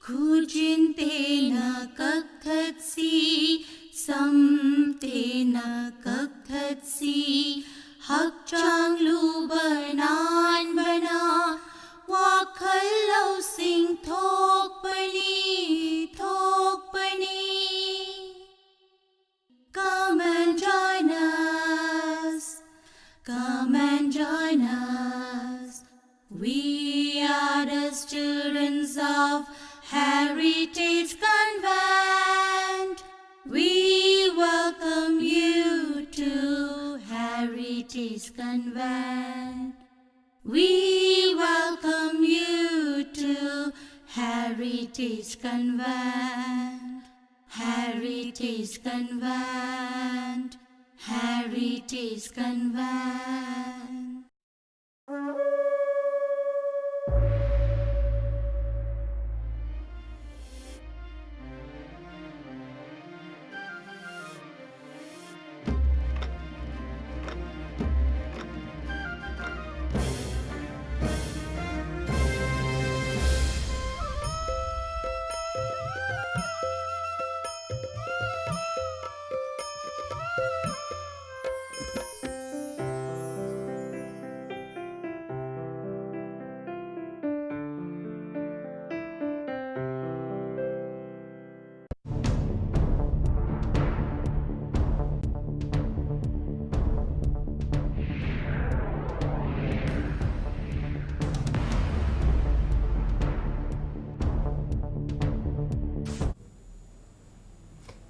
Kujin na kaktatsi, sam na kaktatsi, hakchang lubanan bana, wakallo sing tokpani, tokpani. Come and join us, come and join us. We are the students of Heritage Convent. We welcome you to Heritage Convent. We welcome you to Heritage Convent. Heritage Convent. Heritage Convent.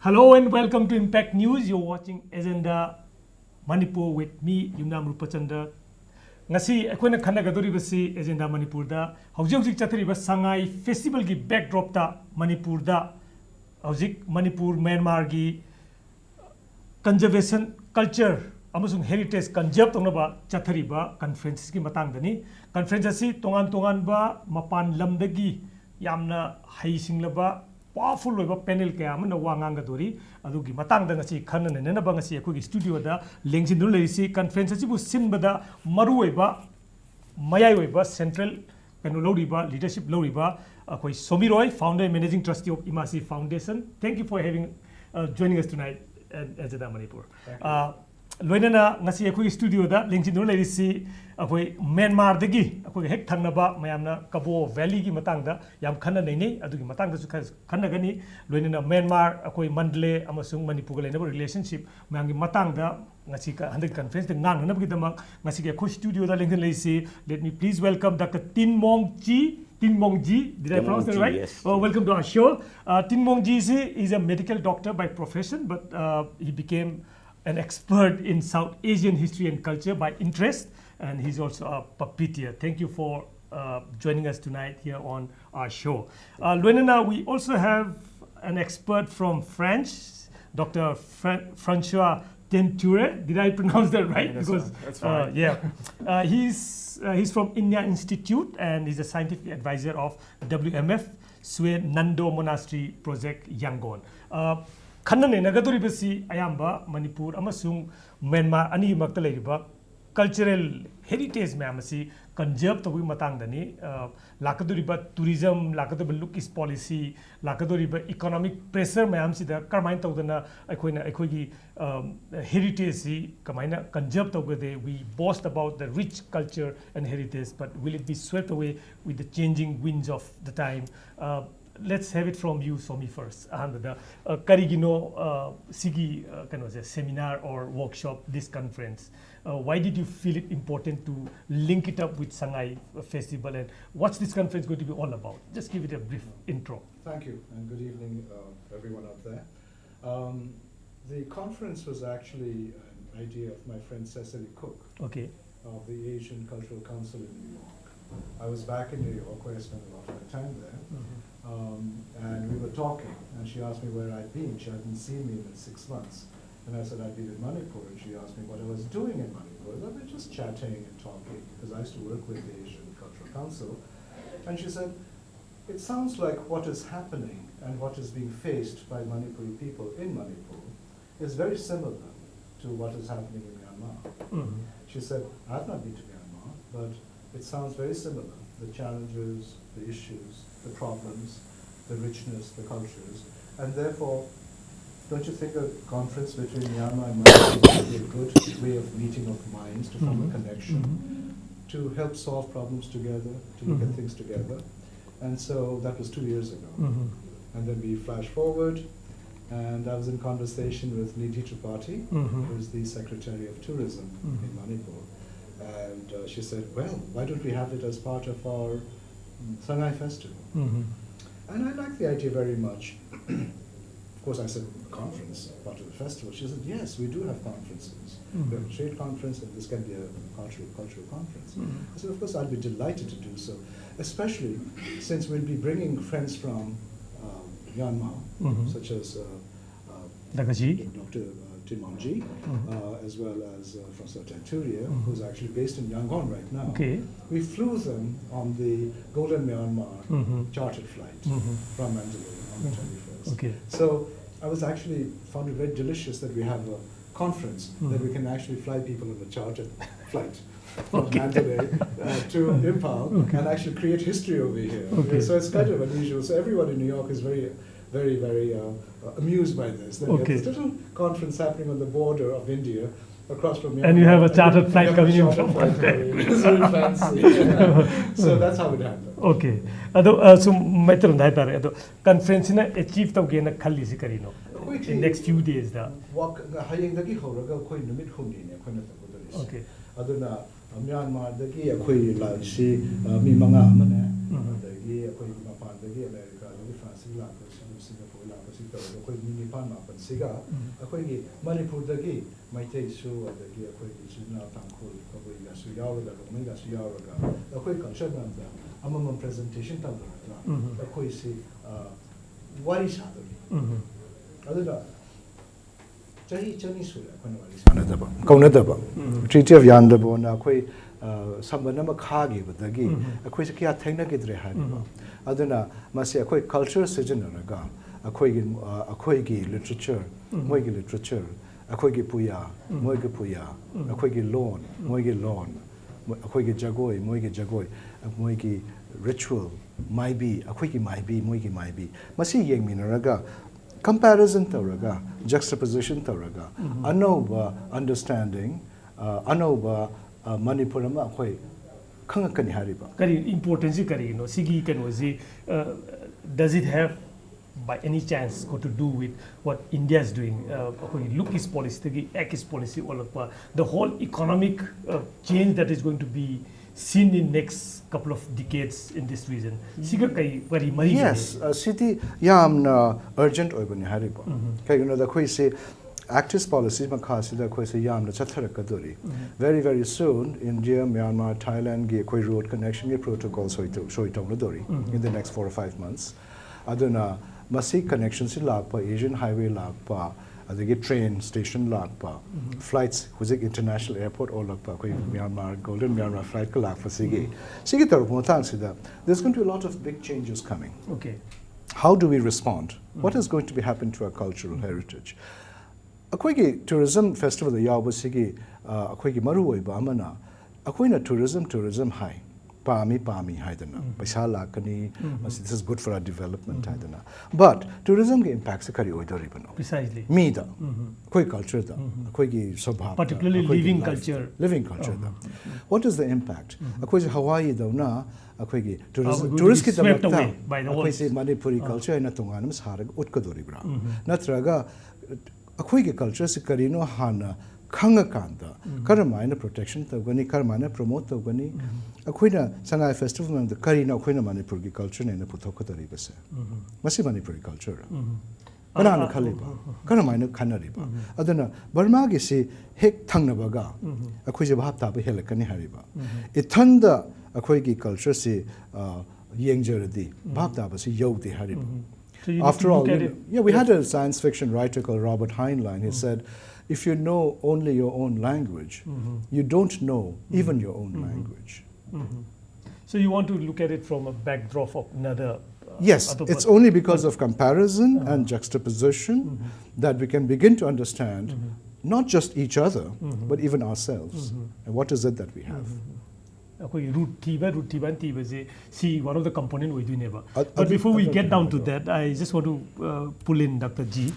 Hello and welcome to Impact News. You're watching Agenda Manipur with me, Yumnam Rupachanda. Ngasi akoina khanagadoribasi Agenda Manipur da hojik chathriba Sangai Festival gi backdrop ta Manipur da hojik Manipur Myanmar gi conservation culture amasung heritage conserve tongnaba chathriba conference gi matang dani conference asi tongan ba mapan lamdagi yamna haisinglaba powerful over panel kaya amana wanganga dori adugi matang da ngasi khanna ne na ba ngasi akoi studio da lengsin du leisi conference asi bu sinbada maru oiba mayai oiba central kanu loriba leadership loriba akoi Somi Roy, founder and managing trustee of IMASI Foundation. Thank you for having joining us tonight at Agenda Manipur. Loinana ngasi akoi studio da lengsin du leisi akoi Myanmar dagi akoi hek thangnaba mayamna Kabo Valley gi matang da yam khanna nei adugi matang da su khanna gani loinana Myanmar akoi Mandle amasung Manipur ga lenaba relationship mayam gi matang da ngasi ka handak conference da ngang na gi damak ngasi ge akoi studio da lengsin leisi. Let me please welcome Dr. Tin Mong Ji. Did I pronounce that right? Yes. Welcome to our show. Tin Mong Ji is a medical doctor by profession, but he became an expert in South Asian history and culture by interest, and he's also a puppeteer. Thank you for joining us tonight here on our show. Luenana, we also have an expert from France, Dr. Francois Tainturier. Did I pronounce that right? That's fine. He's from Inya Institute, and he's a scientific advisor of WMF Sue Nando Monastery Project Yangon. Khanane nagadoribasi ayamba Manipur amasung Myanmar ani makta leiriba cultural heritage mayamasi conserve tobi matang dani lakadoriba tourism lakadoriba lookis policy lakadoriba economic pressure mayamsi da karmain tawdana aikoigi heritage si kamaina conserve tawgade. We boast about the rich culture and heritage, but will it be swept away with the changing winds of the time? Let's have it from you, Somi, first. Karigino Sigi seminar or workshop, this conference. Why did you feel it important to link it up with Sangai Festival, and what's this conference going to be all about? Just give it a brief intro. Thank you, and good evening, everyone out there. The conference was actually an idea of my friend Cecily Cook of the Asian Cultural Council in New York. I was back in New York where I spent a lot of my time there. And we were talking, and she asked me where I'd been. She hadn't seen me in 6 months. And I said I'd been in Manipur, and she asked me what I was doing in Manipur. And we were just chatting and talking, because I used to work with the Asian Cultural Council. And she said, it sounds like what is happening and what is being faced by Manipuri people in Manipur is very similar to what is happening in Myanmar. She said, I've not been to Myanmar, but it sounds very similar. The challenges, the issues, the problems, the richness, the cultures, and therefore, don't you think a conference between Myanmar and Manipur would be a good way of meeting of minds, to form a connection, to help solve problems together, to look at things together? And so that was 2 years ago. And then we flash forward, and I was in conversation with Nidhi Tripathi, who is the Secretary of Tourism in Manipur. And she said, well, why don't we have it as part of our Sangay Festival? And I like the idea very much. Of course, I said, conference, part of the festival. She said, yes, we do have conferences. We have a trade conference, and this can be a cultural conference. I said, of course, I'd be delighted to do so, especially since we'll be bringing friends from Myanmar, such as Dr. Timamji, as well as Francois Tainturier, who's actually based in Yangon right now. We flew them on the Golden Myanmar chartered flight from Mandalay on the 21st. So I was actually found it very delicious that we have a conference that we can actually fly people on a chartered flight from Mandalay to Impal and actually create history over here. So it's kind of unusual. So everyone in New York is very, very amused by this. That we have this little conference happening on the border of India, across from Myanmar. And you have a chartered flight coming in from It's very fancy. So that's how it happened. Okay. So, matter of that, conference na achieve to gain a khali si karino. In next few days da. Walk hayeng dagi horaga koi numit huni ne koi na tabudaris. Okay. Aduna Myanmar dagi koi la si mi manga amane. Dagi koi mapan dagi America dagi France la Singapore la kasi to koi mi pan ma pan siga. Koi gi Manipur dagi maitei su dagi koi gi chuna tangkol koi ga su yawaga koi ga su yawaga. Koi culture na da. Amamam presentation tawda. Koi si wari sadari. Aduna Chahi Chani Sura, Konadaba. Treaty of Yandabo, na koi Sambanama Kagi with the gi, a koi Kia Tainagidre Hadiba. Aduna Masia koi culture Sijanaga, a koigi literature, Moigi literature, a koigi puya, Moigi puya, a koigi lawn, Moigi lawn, a koigi jagoi, Moigi jagoi, a Moigi ritual, might be, a quickie might be, Moigi might be. Masi Yang Minaraga. Comparison tauraga, juxtaposition tauraga, anoba understanding, anoba Manipurama koi kangakani hariba. Kari importance kari no sigi kan wazi does it have by any chance got to do with what India is doing? Look is policy, act is policy, all of the whole economic change that is going to be seen in next couple of decades in this region. Yes, city yamna urgent oibani hariba. Kay the koi say active policies makasi da koi say yamna chatharakadori. Very soon India, Myanmar, Thailand gi koi road connection gi protocol soitongladori in the next 4 or 5 months. Aduna masi connections in lagpa Asian highway lagpa they get train station lagpa flights huzik international airport or lagpa koi Myanmar Golden Myanmar flight ka lagpa sige tar motang sida there's going to be a lot of big changes coming. How do we respond? What is going to be happen to our cultural heritage? Akwai tourism festival the yawa sige akwai maru oiba amana akwai na tourism high Pami haidana paisa lakani this is good for our development haidana but tourism ge impact se kari oidori bano precisely me da koi culture da koi gi swabha particularly living culture da what is the impact koi Hawaii da na koi gi tourist ki da koi se Manipuri culture na tonganam sarag utkadori bra natraga koi gi culture se kari no hana Kangakanda, Karamina protection, Togani, Karamina promote Togani, Aquina Sangay Festival, and the Karina Aquina Manipuri culture in the Putokota Ribase. Masi Manipuri culture. Banana Kaliba, Karamina Kanariba. Adana, Barmagisi, Hek Tangnabaga, Aquizabata, Helikani Hariba. Itanda Aquigi culture, see Yangjeradi, Babdabasi, Yodi Hariba. After all, we had a science fiction writer called Robert Heinlein. He said, if you know only your own language, you don't know even your own language. So you want to look at it from a backdrop of another... Yes, it's only because of comparison and juxtaposition that we can begin to understand not just each other, but even ourselves. And what is it that we have? root T say see one of the component we do never. I But before we think get down you to know. that, I just want to pull in Dr. G.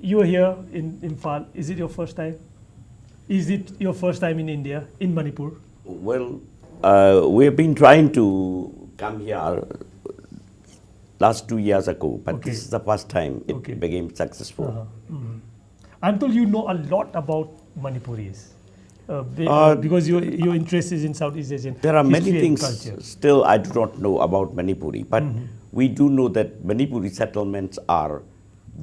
You are here in Imphal. Is it your first time? Is it your first time in India, in Manipur? Well, we have been trying to come here last 2 years ago, but Okay. this is the first time it Okay. became successful. I'm told you know a lot about Manipuris. Uh, Because your interest is in Southeast Asian There are many history and things culture. still I do not know about Manipuri, but we do know that Manipuri settlements are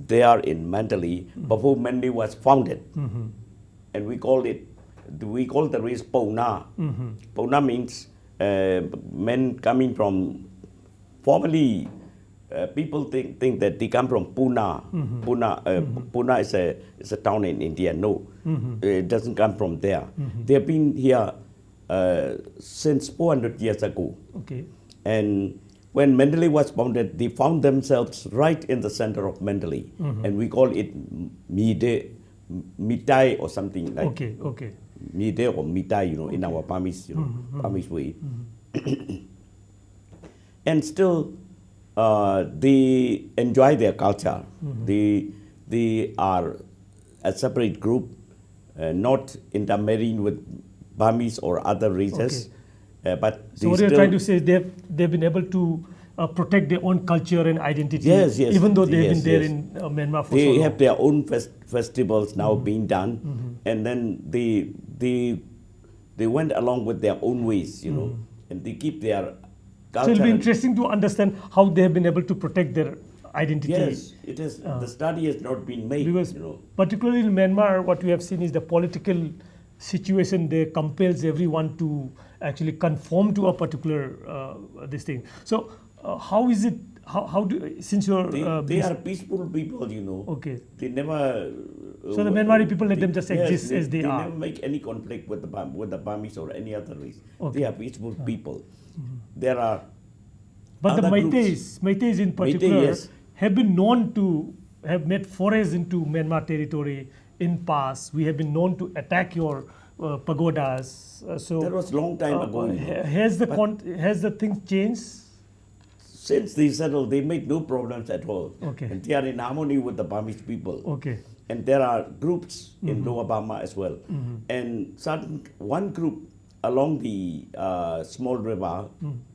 there in Mandalay before Mandalay was founded, and we call the race Pauna. Pauna means men coming from formerly. People think that they come from Pune. Pune is a town in India. No, it doesn't come from there. They have been here since 400 years ago. Okay. And when Mandalay was founded, they found themselves right in the center of Mandalay, and we call it Mitai or something like. Okay. Mide or Mitai, in our Burmese, Burmese way. And still, they enjoy their culture. They are a separate group, not intermarrying with Burmese or other races. But So what you're trying to say is they've been able to protect their own culture and identity, Yes. even though they've Yes, been there yes. in Myanmar for so They long. have their own festivals now being done, and then they went along with their own ways, and they keep their So culture. it'll be and- interesting to understand how they have been able to protect their identity. Yes, it is. The study has not been made. Because particularly in Myanmar, what we have seen is the political situation there compels everyone to actually conform to a particular this thing. So how is it? How do since you're They are peaceful people, Okay. They never. So the Myanmari people let them just yes, exist as they are. never make any conflict with the Burmese or any other race. Okay. They are peaceful people. There are. But the other groups. Meiteis in particular, yes. have been known to have made forays into Myanmar territory in past. We have been known to attack your pagodas. So That was long time ago. has the thing changed? Since they settled, they made no problems at all. Okay. And they are in harmony with the Burmese people. Okay. And there are groups in Lower Burma as well. And one group along the small river,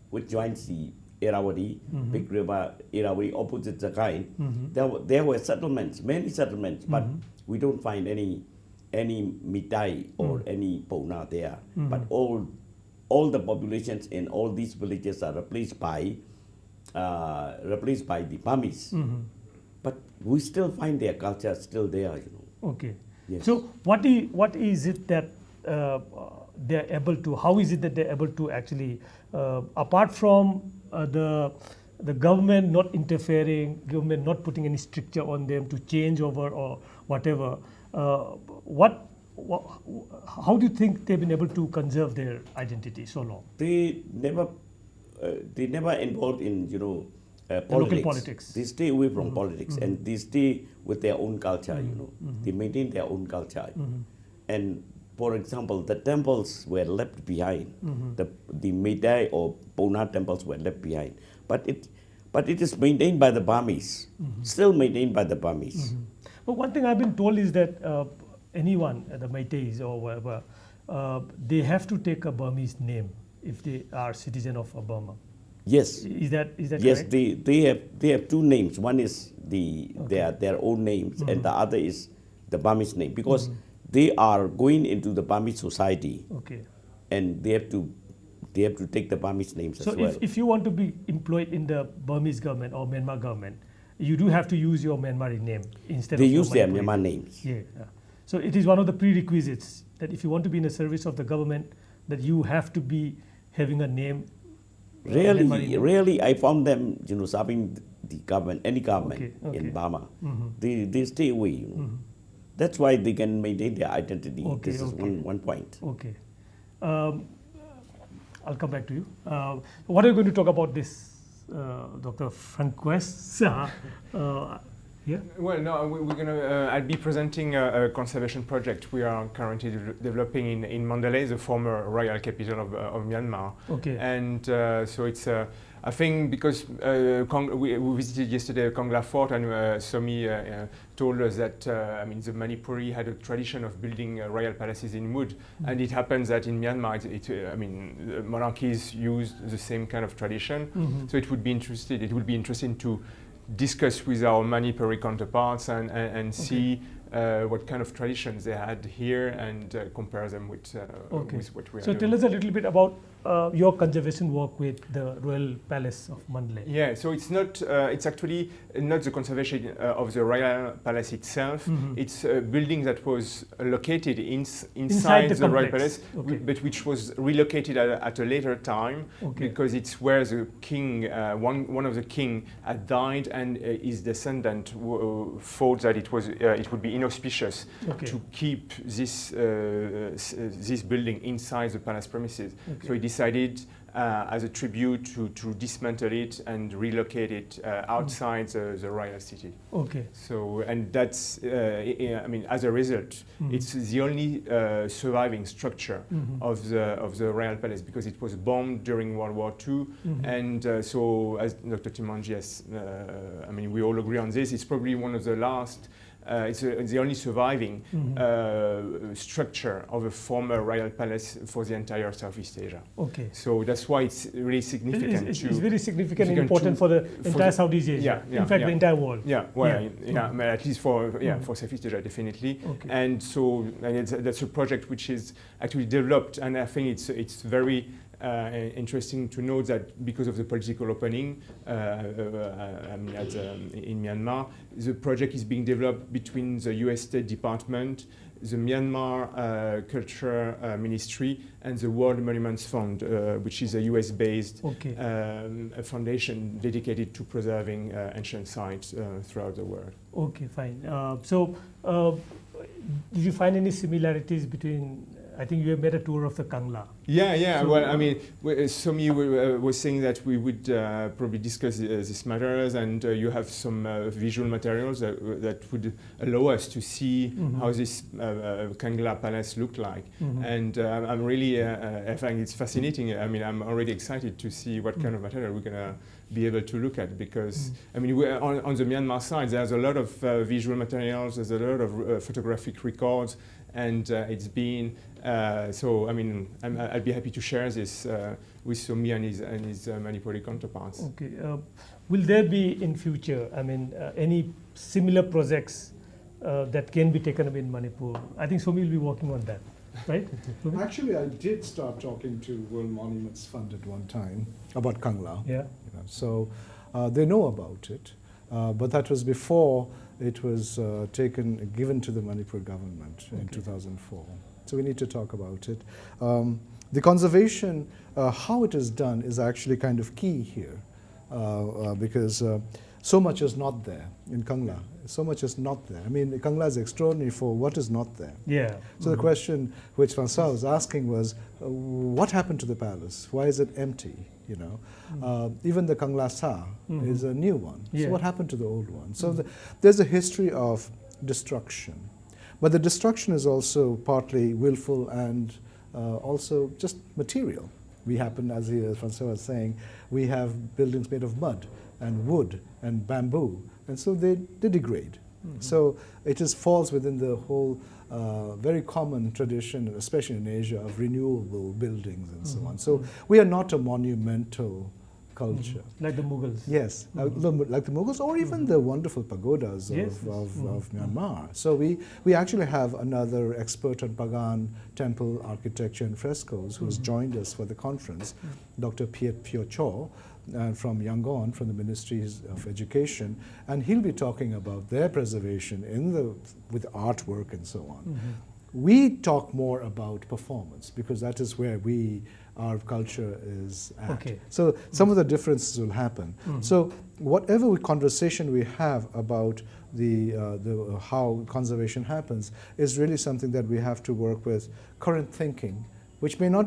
which joins the Irrawaddy, big river Irrawaddy, opposite the Kain, there were settlements, many settlements, but we don't find any Mitai or any Pauna there. But all the populations in all these villages are replaced by the Burmese. But we still find their culture still there, Okay. Yes. So what is it that they're able to? How is it that they're able to actually, apart from the government not interfering, government not putting any stricture on them to change over or whatever, how do you think they've been able to conserve their identity so long? They never involved in local politics. They stay away from politics, and they stay with their own culture. They maintain their own culture. And for example, the temples were left behind. The Meitei or Pauna temples were left behind, but it is maintained by the Burmese. Still maintained by the Burmese. But one thing I've been told is that anyone, the Meiteis or whatever, they have to take a Burmese name if they are citizen of Burma. Yes. Is that Yes, correct? they have two names. One is their own names, and the other is the Burmese name, because they are going into the Burmese society, Okay. and they have to take the Burmese names So as well. if you want to be employed in the Burmese government or Myanmar government, you do have to use your Myanmari name instead They of your use their Manipuri Myanmar name. names. Yeah. So it is one of the prerequisites that if you want to be in the service of the government, that you have to be having a name. Myanmari name. Rarely I found them, serving the government, any government Okay. in Burma. They stay away. That's why they can maintain their identity. Okay, This is okay. one point. Okay. I'll come back to you. What are you going to talk about this, Dr. Francois? Yeah. Well, no, we're going to. I'll be presenting a conservation project we are currently developing in Mandalay, the former royal capital of Myanmar. Okay. And so it's. I think because we visited yesterday Kongla Fort, and Somi told us that I mean the Manipuri had a tradition of building royal palaces in wood, and it happens that in Myanmar, I mean, the monarchies use the same kind of tradition. So it would be interesting to discuss with our Manipuri counterparts and see what kind of traditions they had here and compare them with what we are So doing. tell us a little bit about your conservation work with the Royal Palace of Mandalay. Yeah, so it's not. It's actually not the conservation of the royal palace itself. It's a building that was located inside the royal palace, but which was relocated at a later time because it's where the king, one of the king, had died, and his descendant thought that it would be inauspicious to keep this building inside the palace premises. So he decided as a tribute to dismantle it and relocate it outside the royal city. Okay. So, and that's, I mean, as a result, it's the only surviving structure of the royal palace because it was bombed during World War II. And so, as Dr. Timanji has, I mean, we all agree on this, it's probably one of the last it's the only surviving structure of a former royal palace for the entire Southeast Asia. Okay. So that's why it's really significant. It's very significant and important for the entire Southeast Asia. Yeah, in fact, the entire world. Yeah, well, at least for Southeast Asia, definitely. Okay. And so that's a project which is actually developed, and I think it's very interesting to note that because of the political opening I mean, in Myanmar, the project is being developed between the US State Department, the Myanmar Culture Ministry, and the World Monuments Fund, which is a US-based foundation dedicated to preserving ancient sites throughout the world. Okay, fine. So, did you find any similarities between? I think you have made a tour of the Kangla. Yeah. So well, I mean, Somi was saying that we would probably discuss these matters, and you have some visual materials that would allow us to see how this Kangla Palace looked like. And I'm really, I find it's fascinating. I mean, I'm already excited to see what kind of material we're going to be able to look at, because I mean, on the Myanmar side, there's a lot of visual materials, there's a lot of photographic records, and it's been so. I mean, I'll be happy to share this with Somi and his Manipuri counterparts. Okay. Will there be in future? I mean, any similar projects that can be taken up in Manipur? I think Somi will be working on that, right? Actually, I did start talking to World Monuments Fund at one time about Kangla. Yeah. You know, so they know about it, but that was before it was given to the Manipur government in 2004. So we need to talk about it. The conservation, how it is done, is actually kind of key here, because so much is not there in Kangla. So much is not there. I mean, Kangla is extraordinary for what is not there. Yeah. So the question which Francois was asking was, what happened to the palace? Why is it empty? You know, even the Kangla Sa is a new one. Yeah. So what happened to the old one? So there's a history of destruction, but the destruction is also partly willful and also just material. We happen, as Francois was saying, we have buildings made of mud and wood and bamboo, and so they degrade. So it falls within the whole very common tradition, especially in Asia, of renewable buildings and so on. So we are not a monumental culture. Like the Mughals. Yes, like the Mughals, or even the wonderful pagodas of Myanmar. So we actually have another expert on Pagan temple architecture and frescoes who has joined us for the conference, Dr. Piet Pyo Cho, from Yangon, from the Ministries of Education, and he'll be talking about their preservation with artwork and so on. We talk more about performance because that is where our culture is at. Okay. So some of the differences will happen. So whatever conversation we have about how conservation happens is really something that we have to work with current thinking, which may not